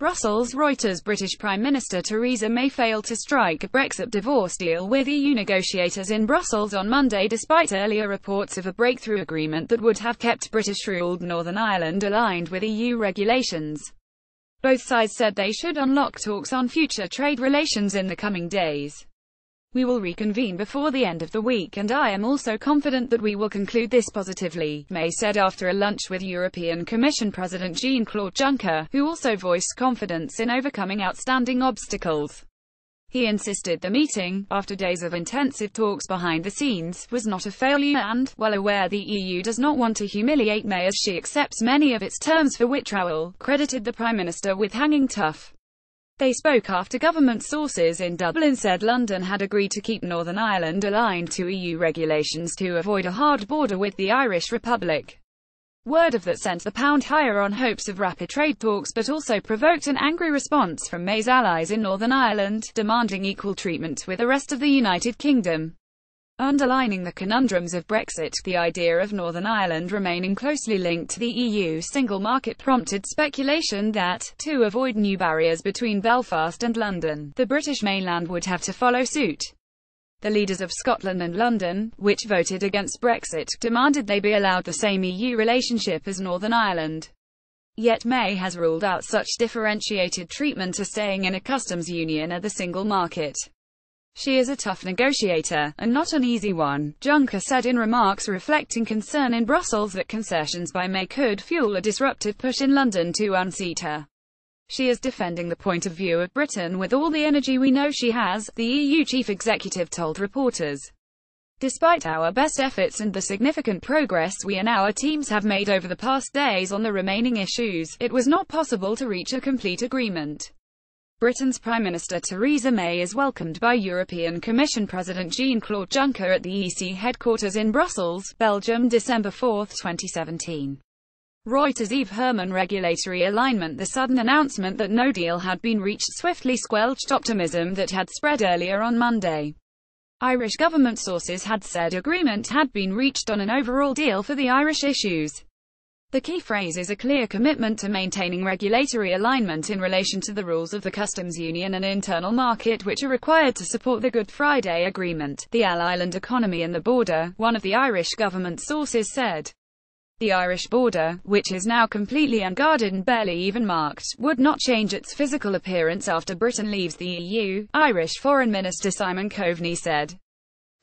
Brussels. Reuters. British Prime Minister Theresa May failed to strike a Brexit divorce deal with EU negotiators in Brussels on Monday despite earlier reports of a breakthrough agreement that would have kept British-ruled Northern Ireland aligned with EU regulations. Both sides said they should unlock talks on future trade relations in the coming days. "We will reconvene before the end of the week, and I am also confident that we will conclude this positively," May said after a lunch with European Commission President Jean-Claude Juncker, who also voiced confidence in overcoming outstanding obstacles. He insisted the meeting, after days of intensive talks behind the scenes, was not a failure and, well aware the EU does not want to humiliate May as she accepts many of its terms for withdrawal, credited the Prime Minister with hanging tough. They spoke after government sources in Dublin said London had agreed to keep Northern Ireland aligned to EU regulations to avoid a hard border with the Irish Republic. Word of that sent the pound higher on hopes of rapid trade talks but also provoked an angry response from May's allies in Northern Ireland, demanding equal treatment with the rest of the United Kingdom. Underlining the conundrums of Brexit, the idea of Northern Ireland remaining closely linked to the EU single market prompted speculation that, to avoid new barriers between Belfast and London, the British mainland would have to follow suit. The leaders of Scotland and London, which voted against Brexit, demanded they be allowed the same EU relationship as Northern Ireland. Yet May has ruled out such differentiated treatment as staying in a customs union or the single market. "She is a tough negotiator, and not an easy one," Juncker said in remarks reflecting concern in Brussels that concessions by May could fuel a disruptive push in London to unseat her. "She is defending the point of view of Britain with all the energy we know she has," the EU chief executive told reporters. "Despite our best efforts and the significant progress we and our teams have made over the past days on the remaining issues, it was not possible to reach a complete agreement." Britain's Prime Minister Theresa May is welcomed by European Commission President Jean-Claude Juncker at the EC headquarters in Brussels, Belgium, December 4, 2017. Reuters. Eve Herman. Regulatory alignment. The sudden announcement that no deal had been reached swiftly squelched optimism that had spread earlier on Monday. Irish government sources had said agreement had been reached on an overall deal for the Irish issues. The key phrase is a clear commitment to maintaining regulatory alignment in relation to the rules of the customs union and internal market which are required to support the Good Friday Agreement, the island economy and the border, one of the Irish government sources said. The Irish border, which is now completely unguarded and barely even marked, would not change its physical appearance after Britain leaves the EU, Irish Foreign Minister Simon Coveney said.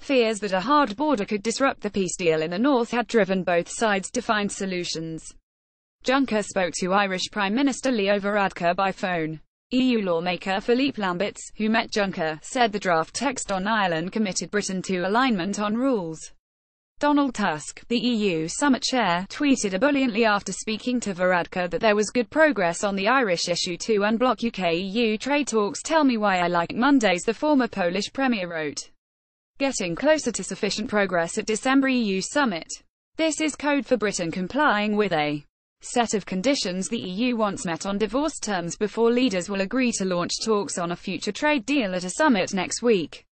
Fears that a hard border could disrupt the peace deal in the north had driven both sides to find solutions. Juncker spoke to Irish Prime Minister Leo Varadkar by phone. EU lawmaker Philippe Lamberts, who met Juncker, said the draft text on Ireland committed Britain to alignment on rules. Donald Tusk, the EU summit chair, tweeted ebulliently after speaking to Varadkar that there was good progress on the Irish issue to unblock UK-EU trade talks. "Tell me why I like Mondays," the former Polish premier wrote. "Getting closer to sufficient progress at December EU summit. This is code for Britain complying with a set of conditions the EU wants met on divorce terms before leaders will agree to launch talks on a future trade deal at a summit next week."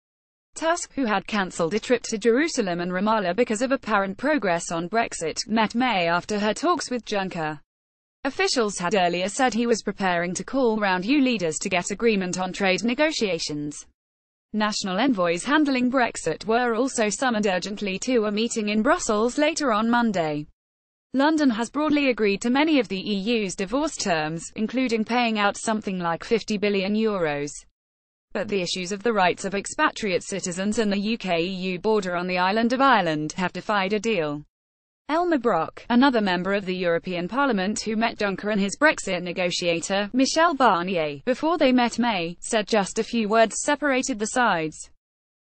Tusk, who had cancelled a trip to Jerusalem and Ramallah because of apparent progress on Brexit, met May after her talks with Juncker. Officials had earlier said he was preparing to call round EU leaders to get agreement on trade negotiations. National envoys handling Brexit were also summoned urgently to a meeting in Brussels later on Monday. London has broadly agreed to many of the EU's divorce terms, including paying out something like €50 billion. But the issues of the rights of expatriate citizens and the UK-EU border on the island of Ireland have defied a deal. Elmar Brok, another member of the European Parliament who met Juncker and his Brexit negotiator, Michel Barnier, before they met May, said just a few words separated the sides.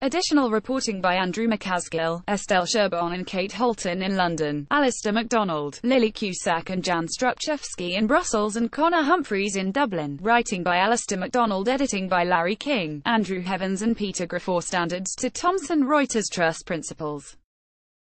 Additional reporting by Andrew McCaskill, Estelle Sherbon and Kate Holton in London, Alistair MacDonald, Lily Cusack and Jan Struczewski in Brussels and Connor Humphreys in Dublin. Writing by Alistair MacDonald, editing by Larry King, Andrew Heavens and Peter Griffor. Standards to Thomson Reuters Trust Principles.